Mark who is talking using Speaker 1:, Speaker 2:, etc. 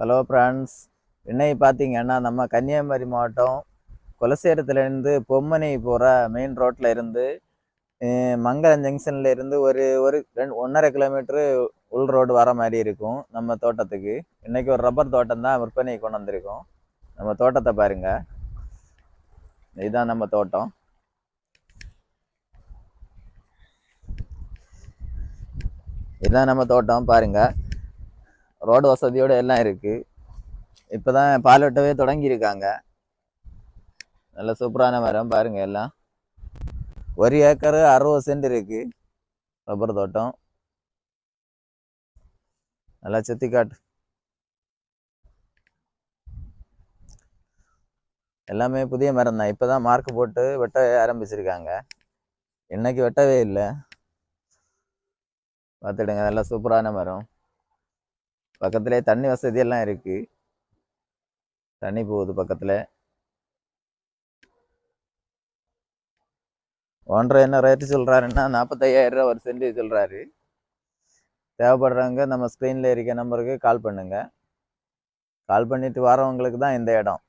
Speaker 1: Hello friends, இன்னைக்கு பார்த்தீங்கன்னா நம்ம கன்னியாகுமரி மாவட்டம் குலசேரத்துலேருந்து பொம்மனை போகிற மெயின் ரோட்டில் இருந்து மங்கலம் ஜங்ஷனில் இருந்து ஒரு ஒரு 1.5 கிலோமீட்டரு உள் ரோடு வர மாதிரி இருக்கும் நம்ம தோட்டத்துக்கு. இன்றைக்கி ஒரு ரப்பர் தோட்டம் தான் விற்பனைக்கு கொண்டு வந்திருக்கோம். நம்ம தோட்டத்தை பாருங்க, இதுதான் நம்ம தோட்டம். இதுதான் நம்ம தோட்டம் பாருங்க, ரோடு வசதியோடு எல்லாம் இருக்குது. இப்போ தான் பால் வெட்டவே தொடங்கியிருக்காங்க. நல்ல சூப்பரான மரம் பாருங்க. எல்லாம் 1 ஏக்கரு 60 சென்ட் இருக்கு ரப்பர் தோட்டம். நல்லா சுத்தி காட்டு. எல்லாமே புதிய மரம் தான். இப்போதான் மார்க் போட்டு வெட்ட ஆரம்பிச்சிருக்காங்க. இன்னைக்கு வெட்டவே இல்லை. பார்த்துடுங்க, நல்லா சூப்பரான மரம். பக்கத்திலே தண்ணி வசதி எல்லாம் இருக்கு. தண்ணி போகுது பக்கத்தில். ஓனர் என்ன ரேட்டு சொல்கிறாருன்னா 45,000 ரூபா ஒரு சென்ட் சொல்கிறாரு. தேவைப்படுறவங்க நம்ம ஸ்க்ரீனில் இருக்க நம்பருக்கு கால் பண்ணுங்க. கால் பண்ணிட்டு வரவங்களுக்கு தான் இந்த இடம்.